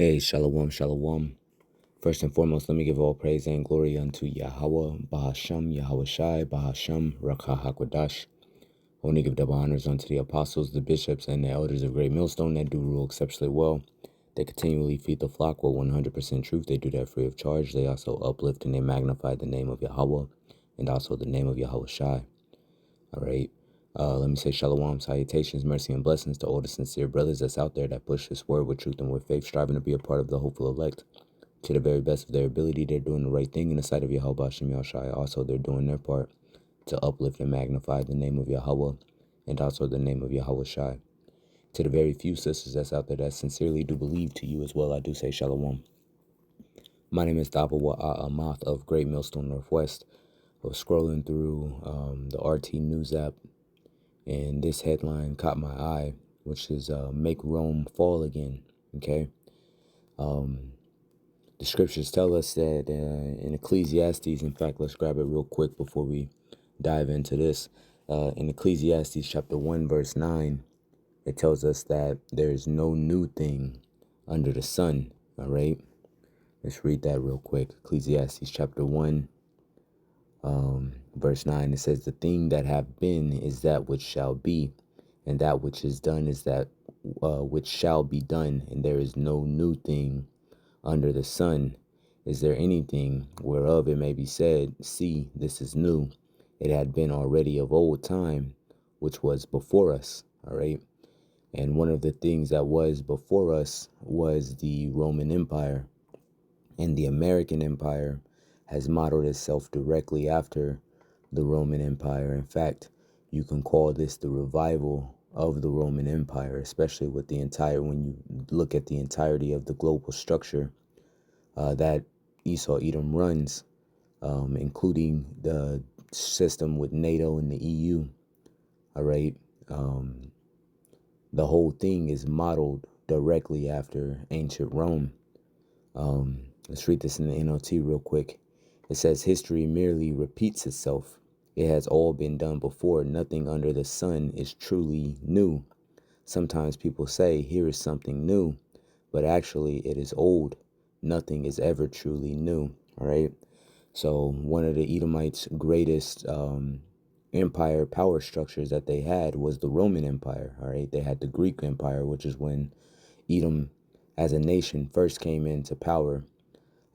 Hey, shalom, shalom. First and foremost, let me give all praise and glory unto Yahweh, Bahasham, Yahweh Shai, Bahasham, Rakah HaKodash. I want to give double honors unto the apostles, the bishops, and the elders of Great Millstone that do rule exceptionally well. They continually feed the flock with 100% truth. They do that free of charge. They also uplift and they magnify the name of Yahweh and also the name of Yahweh Shai. All right. Let me say shalom, salutations, mercy, and blessings to all the sincere brothers that's out there that push this word with truth and with faith, striving to be a part of the hopeful elect. To the very best of their ability, they're doing the right thing in the sight of Yahweh Hashem Yahushua. Also, they're doing their part to uplift and magnify the name of Yahweh and also the name of Yahweh Shai. To the very few sisters that's out there that sincerely do believe, to you as well, I do say shalom. My name is Dabawa Amath of Great Millstone Northwest. I was scrolling through the RT News app, and this headline caught my eye, which is Make Rome Fall Again, okay? The scriptures tell us that in Ecclesiastes, in fact, let's grab it real quick before we dive into this. In Ecclesiastes chapter 1, verse 9, it tells us that there's no new thing under the sun, all right? Let's read that real quick. Ecclesiastes chapter 1, verse 9, it says, "The thing that have been is that which shall be, and that which is done is that which shall be done, and there is no new thing under the sun. Is there anything whereof it may be said, see, this is new? It had been already of old time, which was before us." All right. And one of the things that was before us was the Roman Empire. And the American Empire has modeled itself directly after the Roman Empire. In fact, you can call this the revival of the Roman Empire, especially with when you look at the entirety of the global structure that Esau Edom runs, including the system with NATO and the EU. All right. The whole thing is modeled directly after ancient Rome. Let's read this in the NLT real quick. It says, "History merely repeats itself. It has all been done before. Nothing under the sun is truly new. Sometimes people say, here is something new, but actually it is old. Nothing is ever truly new." All right. So one of the Edomites' greatest empire power structures that they had was the Roman Empire. All right. They had the Greek Empire, which is when Edom as a nation first came into power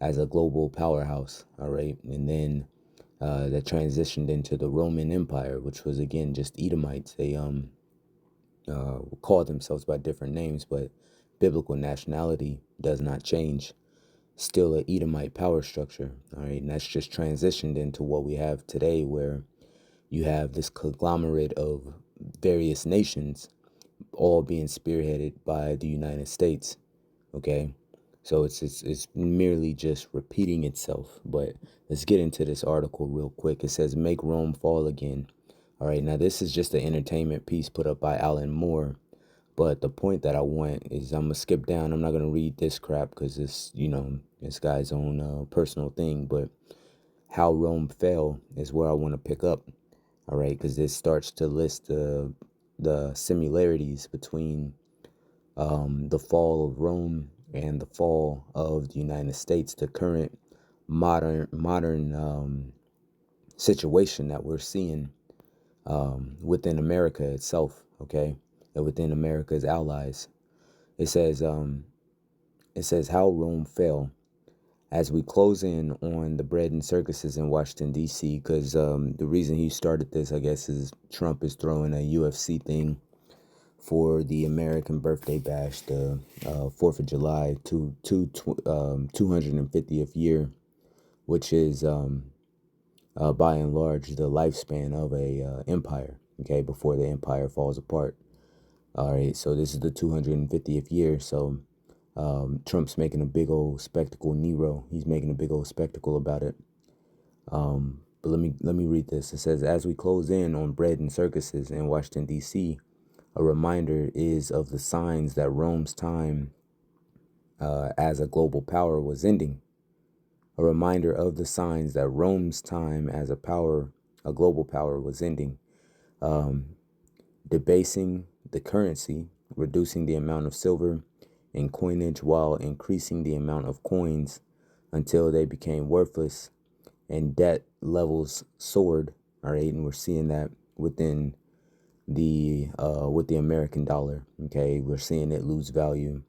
as a global powerhouse. All right. And then that transitioned into the Roman Empire, which was, again, just Edomites. They call themselves by different names, but biblical nationality does not change. Still a Edomite power structure. All right. And that's just transitioned into what we have today, where you have this conglomerate of various nations all being spearheaded by the United States. Okay. So it's merely just repeating itself. But let's get into this article real quick. It says, "Make Rome Fall Again." All right. Now, this is just an entertainment piece put up by Alan Moore. But the point that I want is, I'm going to skip down. I'm not going to read this crap because it's, this guy's own personal thing. But how Rome fell is where I want to pick up. All right. Because this starts to list the similarities between the fall of Rome and the fall of the United States, the current modern situation that we're seeing within America itself, okay, and within America's allies. It says how Rome fell. As we close in on the bread and circuses in Washington, D.C., because the reason he started this, I guess, is Trump is throwing a UFC thing for the American birthday bash, the 4th of July, 250th year, which is by and large the lifespan of a empire, okay, before the empire falls apart. All right, so this is the 250th year, so Trump's making a big old spectacle. Nero, he's making a big old spectacle about it. But let me read this. It says, "As we close in on bread and circuses in Washington, D.C., a reminder is of the signs that Rome's time as a global power was ending. A reminder of the signs that Rome's time as a global power was ending. Debasing the currency, reducing the amount of silver in coinage while increasing the amount of coins until they became worthless and debt levels soared. All right, and we're seeing that within with the American dollar. Okay, we're seeing it lose value,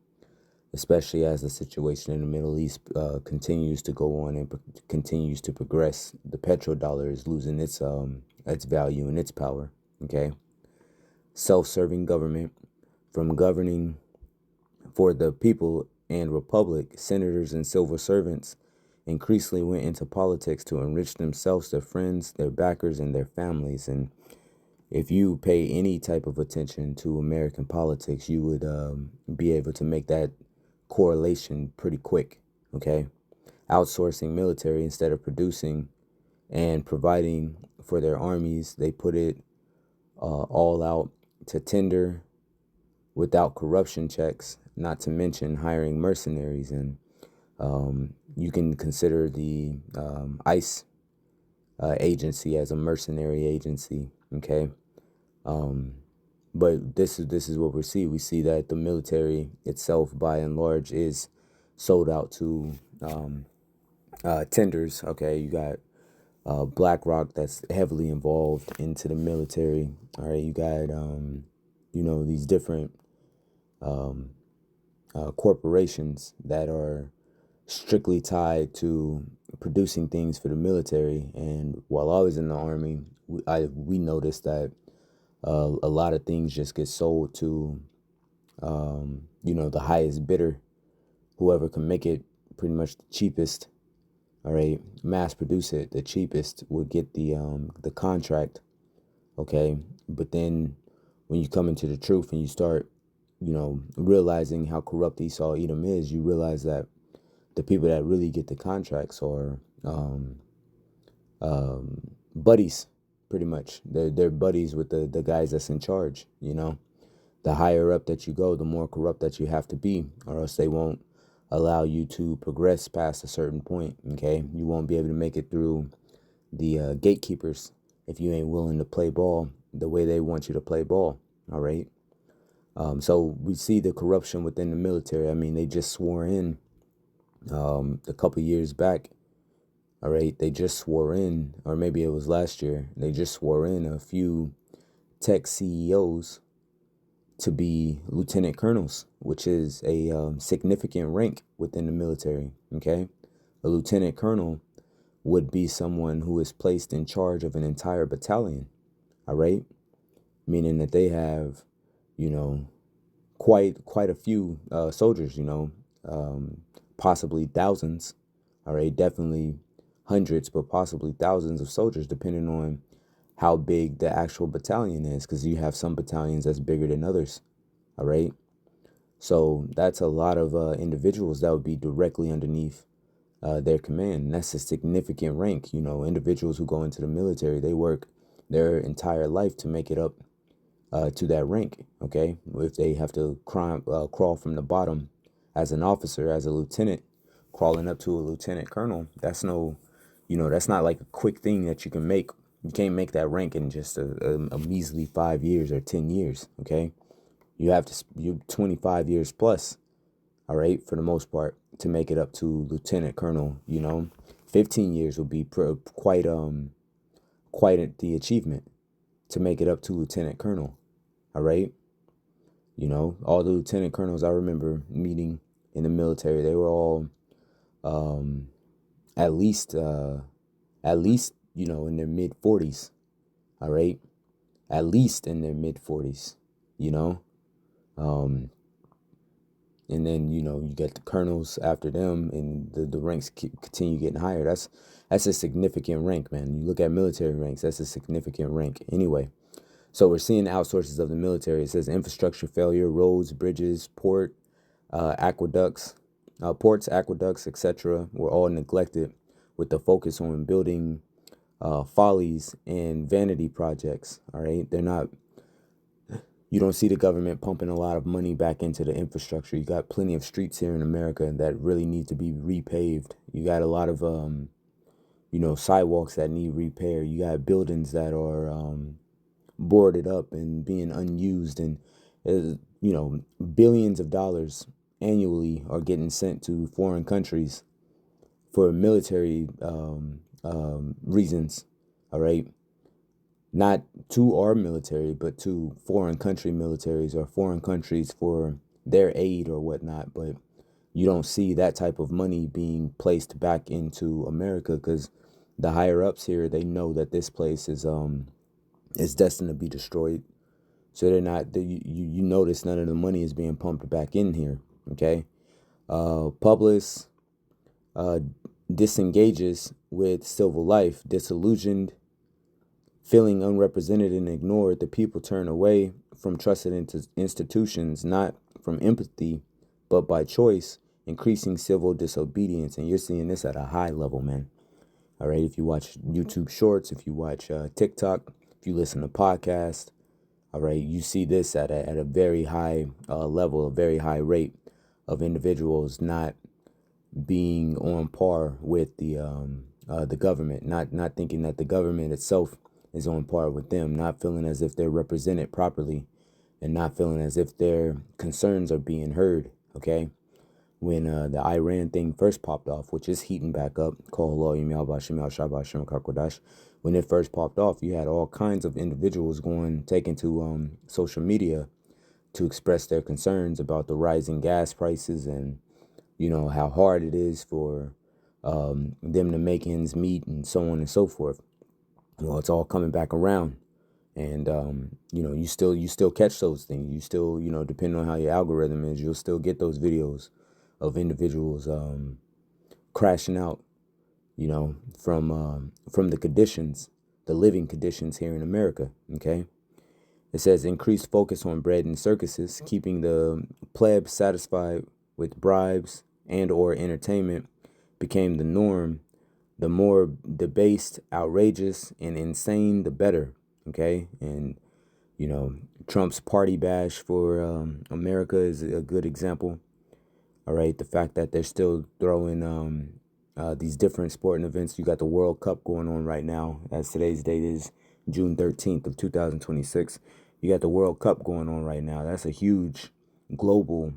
especially as the situation in the Middle East continues to go on and continues to progress. The petrodollar is losing its value and its power. Okay, self-serving government, from governing for the people and republic, senators and civil servants increasingly went into politics to enrich themselves, their friends, their backers, and their families. And if you pay any type of attention to American politics, you would be able to make that correlation pretty quick. Okay, outsourcing military instead of producing and providing for their armies, they put it all out to tender without corruption checks, not to mention hiring mercenaries. And you can consider the ICE agency as a mercenary agency. Okay, but this is what we see. We see that the military itself, by and large, is sold out to tenders. Okay, you got BlackRock that's heavily involved into the military. All right, you got these different corporations that are strictly tied to producing things for the military. And while I was in the army, we noticed that a lot of things just get sold to the highest bidder, whoever can make it pretty much the cheapest. All right, mass produce it the cheapest would get the contract. Okay, but then when you come into the truth and you start realizing how corrupt Esau Edom is, you realize that the people that really get the contracts are buddies, pretty much. They're buddies with the guys that's in charge. The higher up that you go, the more corrupt that you have to be, or else they won't allow you to progress past a certain point. Okay, you won't be able to make it through the gatekeepers if you ain't willing to play ball the way they want you to play ball. All right. So we see the corruption within the military. I mean, they just swore in a couple years back. All right, they just swore in, or maybe it was last year, they just swore in a few tech CEOs to be lieutenant colonels, which is a significant rank within the military. Okay, a lieutenant colonel would be someone who is placed in charge of an entire battalion. All right, meaning that they have, quite a few soldiers. Possibly thousands. All right, definitely hundreds, but possibly thousands of soldiers, depending on how big the actual battalion is, because you have some battalions that's bigger than others. All right, so that's a lot of individuals that would be directly underneath their command. And that's a significant rank. Individuals who go into the military, they work their entire life to make it up to that rank. Okay, if they have to crawl from the bottom as an officer, as a lieutenant, crawling up to a lieutenant colonel, that's not like a quick thing that you can make. You can't make that rank in just a measly 5 years or 10 years. Okay, you have to you 25 years plus. All right, for the most part, to make it up to lieutenant colonel. 15 years would be quite the achievement to make it up to lieutenant colonel. All right, all the lieutenant colonels I remember meeting in the military, they were all at least in their mid 40s. All right, at least in their mid 40s. Um, and then you get the colonels after them, and the ranks continue getting higher. That's a significant rank, man. You look at military ranks, that's a significant rank. Anyway, so we're seeing outsources of the military. It says infrastructure failure, roads, bridges, aqueducts, ports, aqueducts, etc. were all neglected, with the focus on building follies and vanity projects. All right, you don't see the government pumping a lot of money back into the infrastructure. You got plenty of streets here in America that really need to be repaved. You got a lot of sidewalks that need repair. You got buildings that are boarded up and being unused, and billions of dollars annually are getting sent to foreign countries for military reasons, all right? Not to our military, but to foreign country militaries or foreign countries for their aid or whatnot. But you don't see that type of money being placed back into America because the higher ups here, they know that this place is destined to be destroyed. So they're not. You notice none of the money is being pumped back in here. Okay, Publius uh, disengages with civil life, disillusioned, feeling unrepresented and ignored. The people turn away from trusted institutions, not from empathy, but by choice, increasing civil disobedience. And you're seeing this at a high level, man. All right, if you watch YouTube Shorts, if you watch TikTok, if you listen to podcasts, all right, you see this at a very high level, a very high rate of individuals not being on par with the government, not thinking that the government itself is on par with them, not feeling as if they're represented properly, and not feeling as if their concerns are being heard. Okay, when the Iran thing first popped off, which is heating back up, when it first popped off, you had all kinds of individuals taking to social media to express their concerns about the rising gas prices and, how hard it is for them to make ends meet and so on and so forth. Well, it's all coming back around. And you still catch those things. You still, depending on how your algorithm is, you'll still get those videos of individuals crashing out, from the conditions, the living conditions here in America. Okay, it says increased focus on bread and circuses, keeping the plebs satisfied with bribes and or entertainment became the norm. The more debased, outrageous, and insane, the better. Okay, and Trump's party bash for America is a good example. All right, the fact that they're still throwing these different sporting events. You got the World Cup going on right now, as today's date is June 13th of 2026. You got the World Cup going on right now. That's a huge global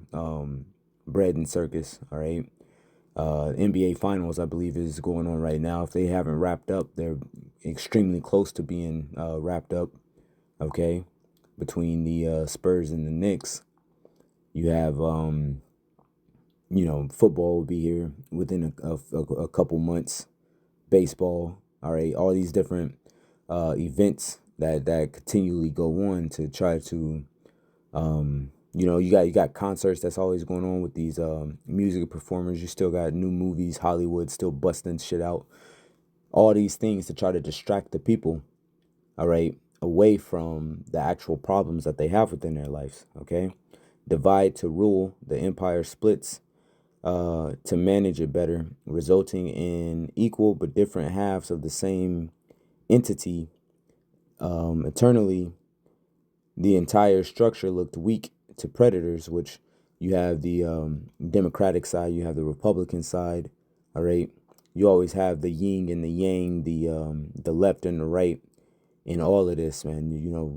bread and circus. All right. NBA Finals, I believe, is going on right now. If they haven't wrapped up, they're extremely close to being wrapped up. Okay, between the Spurs and the Knicks, you have football will be here within a couple months. Baseball, all right, all these different events that continually go on to try to you got concerts that's always going on with these music performers. You still got new movies, Hollywood still busting shit out. All these things to try to distract the people, all right, away from the actual problems that they have within their lives. Okay, divide to rule. The empire splits to manage it better, resulting in equal but different halves of the same entity. Eternally, the entire structure looked weak to predators, which you have the Democratic side, you have the Republican side, all right? You always have the yin and the yang, the left and the right in all of this, man.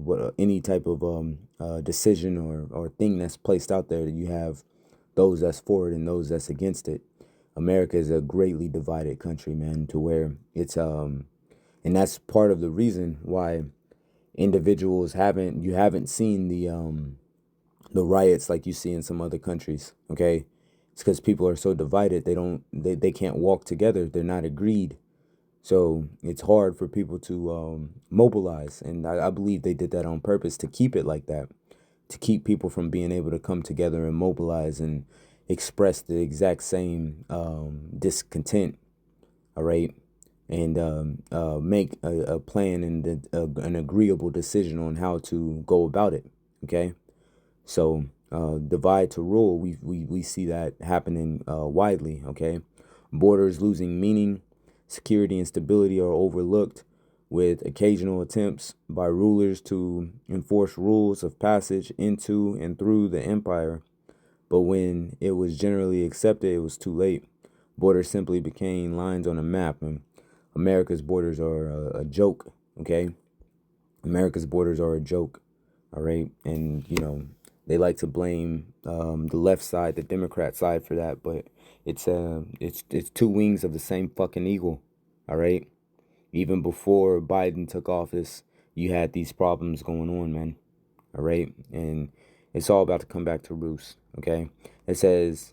What any type of decision or thing that's placed out there, you have those that's for it and those that's against it. America is a greatly divided country, man, to where it's and that's part of the reason why individuals haven't seen the riots like you see in some other countries. Okay, it's because people are so divided, they can't walk together, they're not agreed. So it's hard for people to mobilize, and I believe they did that on purpose to keep it like that, to keep people from being able to come together and mobilize and express the exact same discontent. All right, and make a plan and an agreeable decision on how to go about it. Okay, so divide to rule, we see that happening widely. Okay, borders losing meaning, security and stability are overlooked, with occasional attempts by rulers to enforce rules of passage into and through the empire. But when it was generally accepted, it was too late. Borders simply became lines on a map, and America's borders are a joke. Okay, America's borders are a joke. All right, and They like to blame the left side, the Democrat side, for that, but it's two wings of the same fucking eagle. All right. Even before Biden took office, you had these problems going on, man. All right, and it's all about to come back to roost. Okay, it says,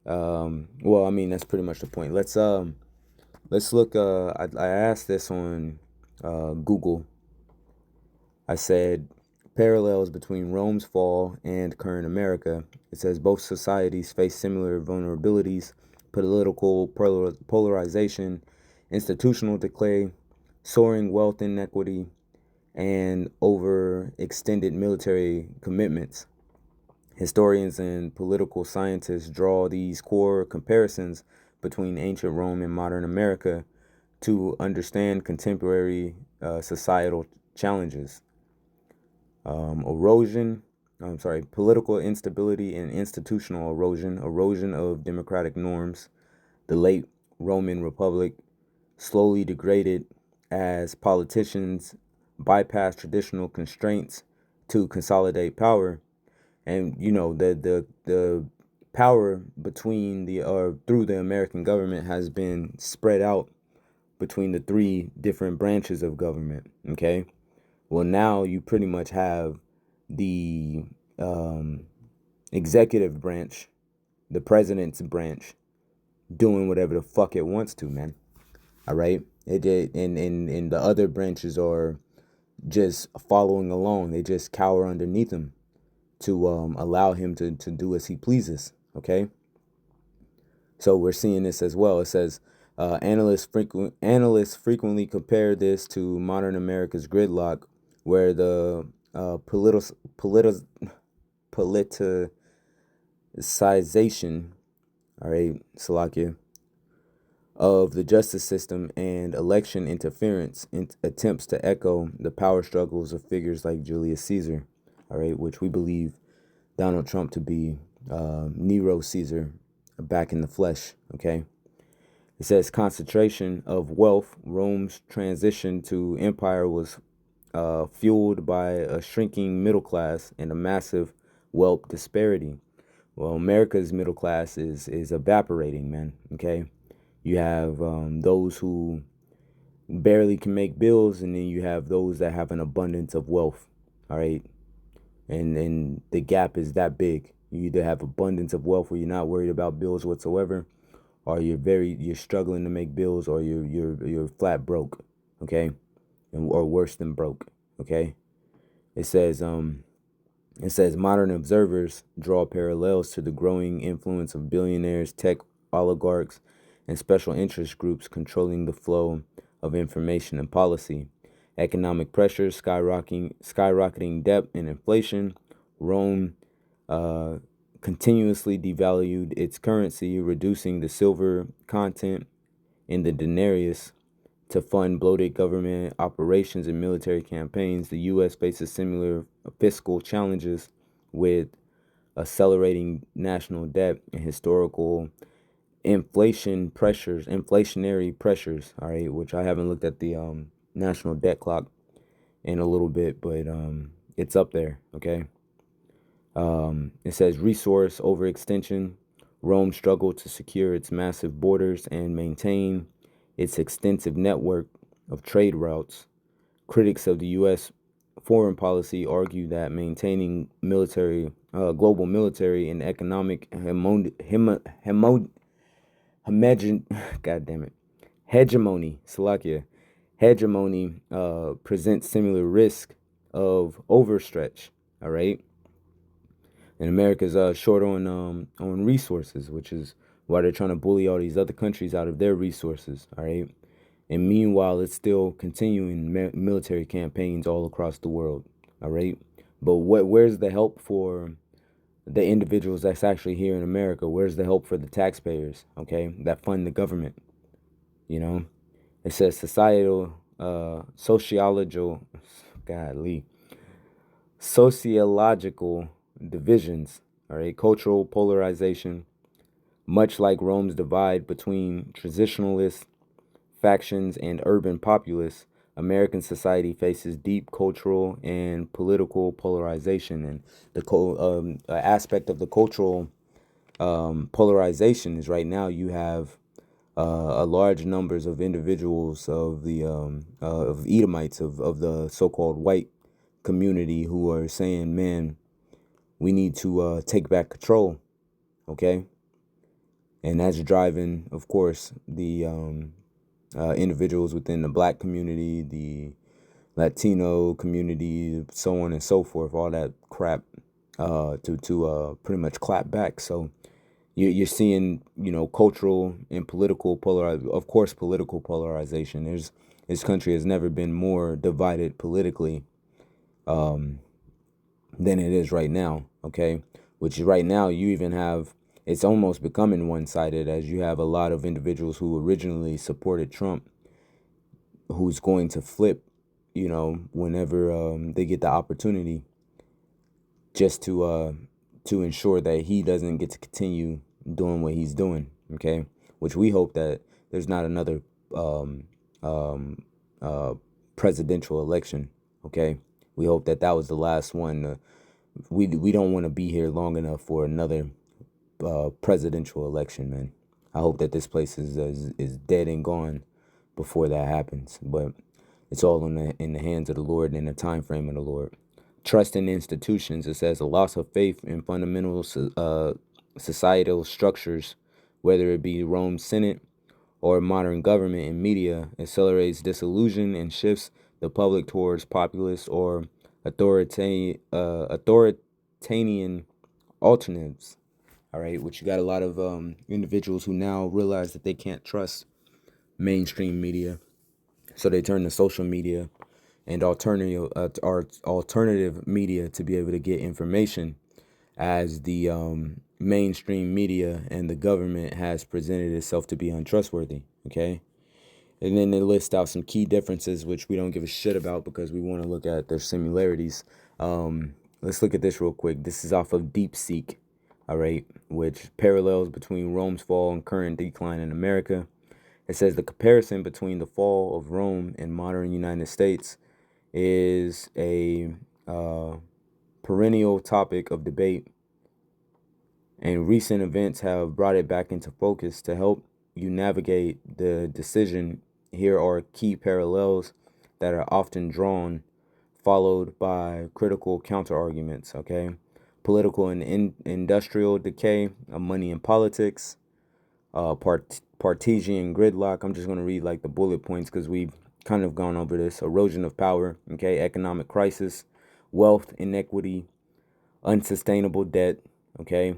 well, I mean that's pretty much the point. Let's look. I asked this on Google. I said parallels between Rome's fall and current America. It says both societies face similar vulnerabilities: political polarization, institutional decay, soaring wealth inequity, and overextended military commitments. Historians and political scientists draw these core comparisons between ancient Rome and modern America to understand contemporary societal challenges. Political instability and institutional erosion of democratic norms. The late Roman Republic slowly degraded as politicians bypassed traditional constraints to consolidate power. And the power between the or through the American government has been spread out between the three different branches of government. Okay, well now you pretty much have the executive branch, the president's branch, doing whatever the fuck it wants to, man. All right, it did, and the other branches are just following along. They just cower underneath him to allow him to do as he pleases. Okay, so we're seeing this as well. It says analysts frequently compare this to modern America's gridlock, where the politicization, all right, Salakia, of the justice system and election interference attempts to echo the power struggles of figures like Julius Caesar, all right, which we believe Donald Trump to be Nero Caesar back in the flesh. Okay, it says concentration of wealth. Rome's transition to empire was fueled by a shrinking middle class and a massive wealth disparity. Well, America's middle class is evaporating, man. Okay, you have those who barely can make bills, and then you have those that have an abundance of wealth. All right, and the gap is that big. You either have abundance of wealth where you're not worried about bills whatsoever, or you're struggling to make bills, or you're flat broke. Okay, or worse than broke. Okay, it says modern observers draw parallels to the growing influence of billionaires, tech oligarchs, and special interest groups controlling the flow of information and policy. Economic pressures, skyrocketing debt and inflation. Rome continuously devalued its currency, reducing the silver content in the denarius to fund bloated government operations and military campaigns. The U.S. faces similar fiscal challenges with accelerating national debt and historical inflationary pressures. All right, which I haven't looked at the national debt clock in a little bit, but it's up there. Okay. It says resource overextension. Rome struggled to secure its massive borders and maintain its extensive network of trade routes. Critics of the U.S. foreign policy argue that maintaining global military and economic God damn it, hegemony presents similar risk of overstretch. All right, and America's short on resources, which is why they're trying to bully all these other countries out of their resources. All right, and meanwhile, it's still continuing military campaigns all across the world. All right, but where's the help for the individuals that's actually here in America? Where's the help for the taxpayers? Okay, that fund the government. You know, it says sociological divisions. All right, cultural polarization, much like Rome's divide between traditionalist factions and urban populists. American society faces deep cultural and political polarization, and the aspect of the cultural polarization is right now you have a large numbers of individuals of Edomites of the so-called white community who are saying, man, we need to take back control, okay? And that's driving, of course, the individuals within the black community, the Latino community, so on and so forth, all that crap, to pretty much clap back. So you're seeing, cultural and political of course, political polarization. This country has never been more divided politically than it is right now. Okay, which right now you even have, it's almost becoming one-sided, as you have a lot of individuals who originally supported Trump, who's going to flip, whenever they get the opportunity, just to ensure that he doesn't get to continue doing what he's doing. Okay, which we hope that there's not another um, um, uh, presidential election. Okay, we hope that that was the last one. We don't want to be here long enough for another presidential election, man. I hope that this place is dead and gone before that happens. But it's all in the hands of the Lord and in the time frame of the Lord. Trust in institutions. It says a loss of faith in fundamental societal structures, whether it be Rome's Senate or modern government and media, accelerates disillusion and shifts the public towards populist or authoritarian alternatives. All right, which you got a lot of individuals who now realize that they can't trust mainstream media, so they turn to social media and alternative media to be able to get information, as the mainstream media and the government has presented itself to be untrustworthy. Okay, and then they list out some key differences which we don't give a shit about because we want to look at their similarities. Let's look at this real quick. This is off of DeepSeek, all right, which parallels between Rome's fall and current decline in America. It says the comparison between the fall of Rome and modern United States is a perennial topic of debate, and recent events have brought it back into focus. To help you navigate the decision, here are key parallels that are often drawn, followed by critical counterarguments. Okay, political and industrial decay, money and politics, Partesian gridlock. I'm just going to read like the bullet points because we've kind of gone over this. Erosion of power, okay, economic crisis, wealth inequity, unsustainable debt, okay.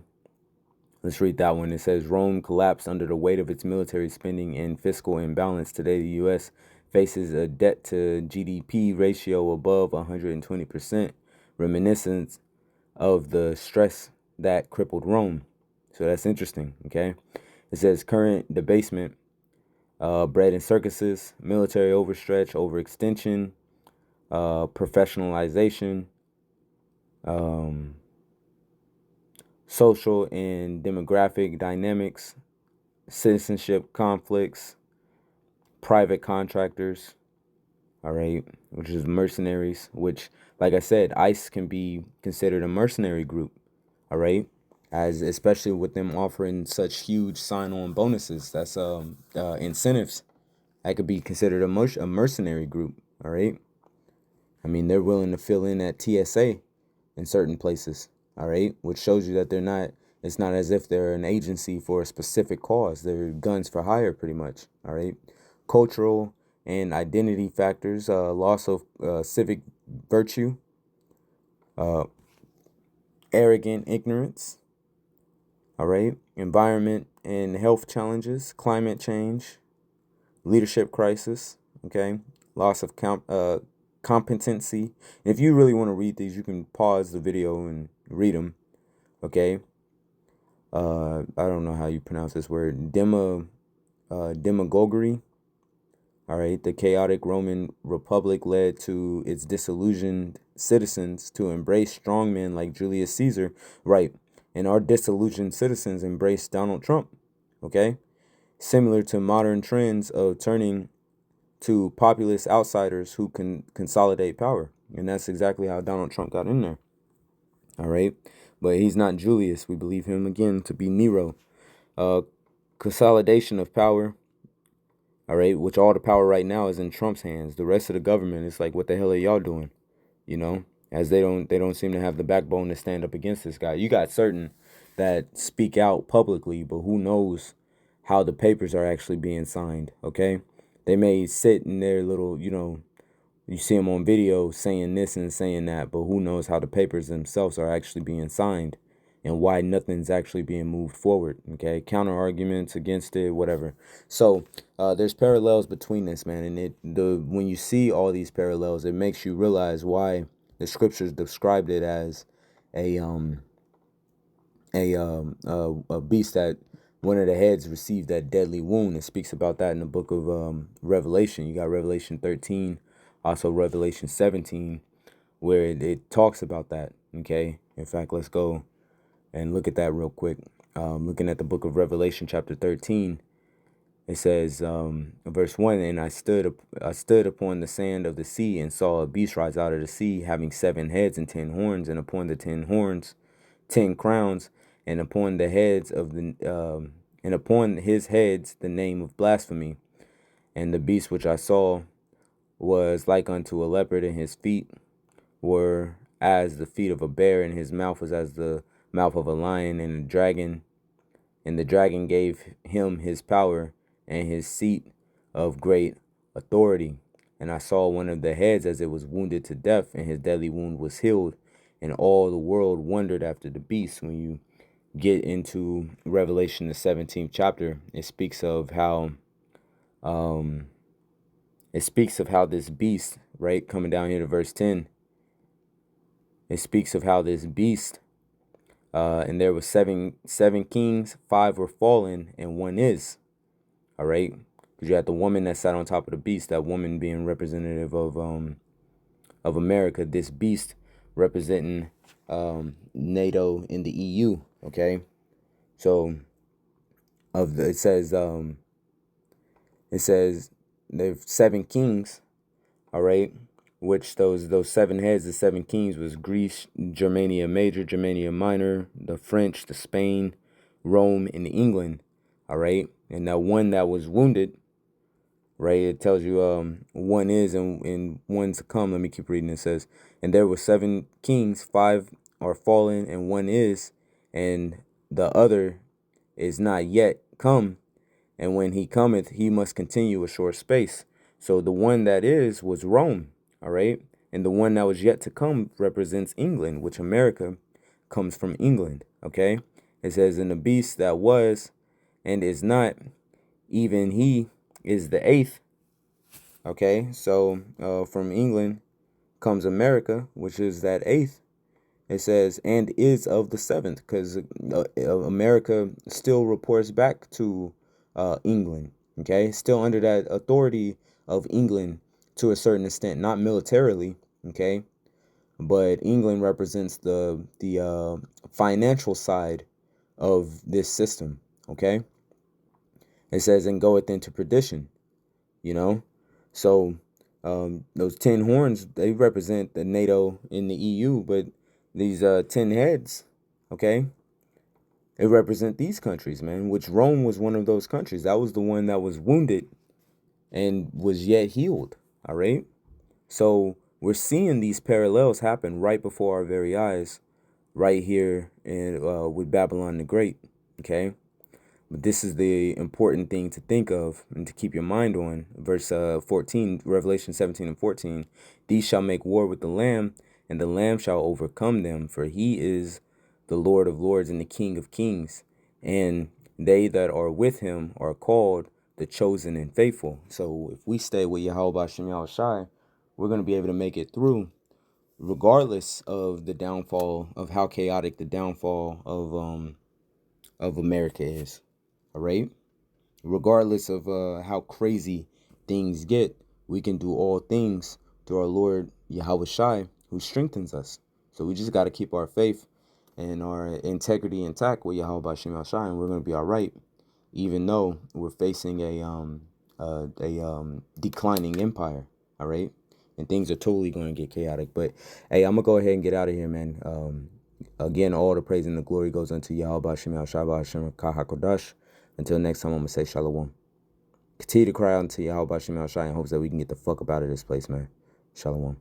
Let's read that one. It says Rome collapsed under the weight of its military spending and fiscal imbalance. Today, the U.S. faces a debt to GDP ratio above 120%, reminiscent of the stress that crippled Rome. So that's interesting, okay? It says current debasement, bread and circuses, military overstretch, overextension, professionalization, um, social and demographic dynamics, citizenship conflicts, private contractors, all right, which is mercenaries, which, like I said, ICE can be considered a mercenary group, all right, as especially with them offering such huge sign-on bonuses. That's incentives. That could be considered a mercenary group, all right. I mean, they're willing to fill in at TSA in certain places, all right, which shows you that they're not. It's not as if they're an agency for a specific cause. They're guns for hire, pretty much, all right. Cultural and identity factors, loss of civic virtue, uh, arrogant ignorance, all right, environment and health challenges, climate change, leadership crisis, okay, loss of competency. If you really want to read these, you can pause the video and read them, okay. I don't know how you pronounce this word, demagoguery. All right, the chaotic Roman Republic led to its disillusioned citizens to embrace strongmen like Julius Caesar, right? And our disillusioned citizens embraced Donald Trump, okay? Similar to modern trends of turning to populist outsiders who can consolidate power. And that's exactly how Donald Trump got in there. All right. But he's not Julius. We believe him again to be Nero. Consolidation of power. All right. Which all the power right now is in Trump's hands. The rest of the government is like, what the hell are y'all doing? You know, as they don't seem to have the backbone to stand up against this guy. You got certain that speak out publicly, but who knows how the papers are actually being signed. Okay. They may sit in their little, you see them on video saying this and saying that, but who knows how the papers themselves are actually being signed and why nothing's actually being moved forward. Okay, counter arguments against it, whatever. So there's parallels between this, man, and when you see all these parallels, it makes you realize why the scriptures described it as a beast that one of the heads received that deadly wound. It speaks about that in the book of Revelation. You got Revelation 13, also Revelation 17, where it talks about that. Okay. In fact, let's go and look at that real quick. Looking at the book of Revelation, chapter 13, it says, verse 1, and I stood upon the sand of the sea and saw a beast rise out of the sea, having 7 heads and 10 horns, and upon the 10 horns 10 crowns, and upon the heads of the and upon his heads the name of blasphemy. And the beast which I saw was like unto a leopard, and his feet were as the feet of a bear, and his mouth was as the mouth of a lion. And the dragon gave him his power and his seat of great authority. And I saw one of the heads as it was wounded to death, and his deadly wound was healed. And all the world wondered after the beast. When you get into Revelation, the 17th chapter, it speaks of how this beast, right, coming down here to verse 10, it speaks of how this beast, and there were seven kings, 5 were fallen, and 1 is. All right, because you had the woman that sat on top of the beast, that woman being representative of America, this beast representing NATO and the EU. Okay, so it says there's 7 kings. All right, which those 7 heads, the 7 kings, was Greece, Germania Major, Germania Minor, the French, the Spain, Rome, and England. All right, and that one that was wounded, right, it tells you 1 is and 1 to come. Let me keep reading. It says, and there were 7 kings, 5 are fallen, and 1 is, and the other is not yet come, and when he cometh, he must continue a short space. So the one that is was Rome. All right, and the one that was yet to come represents England, which America comes from England. Okay, it says, and the beast that was and is not, even he is the 8th. Okay, so from England comes America, which is that 8th. It says, and is of the 7th, because America still reports back to England. Okay, still under that authority of England to a certain extent, not militarily. Okay, but England represents the financial side of this system. Okay, it says, and goeth into perdition. So those 10 horns, they represent the NATO and the EU, but these 10 heads, okay, they represent these countries, man, which Rome was one of those countries. That was the one that was wounded and was yet healed. All right, so we're seeing these parallels happen right before our very eyes, right here with Babylon the Great. Okay, but this is the important thing to think of and to keep your mind on. Verse 14, Revelation 17 and 14. These shall make war with the Lamb, and the Lamb shall overcome them, for he is the Lord of lords and the King of kings. And they that are with him are called the chosen and faithful. So if we stay with Yahweh Shem Yahushai, we're going to be able to make it through, regardless of the downfall, of how chaotic the downfall of America is. All right, regardless of how crazy things get, we can do all things through our Lord Yahweh Shai, who strengthens us. So we just got to keep our faith and our integrity intact with Yahweh Shem Shai, and we're going to be all right, even though we're facing declining empire. All right, and things are totally going to get chaotic. But hey, I'm gonna go ahead and get out of here, man. Again, all the praise and the glory goes unto Yahweh Hashem Yahshua Hashem Kahakodash. Until next time, I'm gonna say Shalom. Continue to cry out unto Yahweh Hashem Yahshua in hopes that we can get the fuck up out of this place, man. Shalom.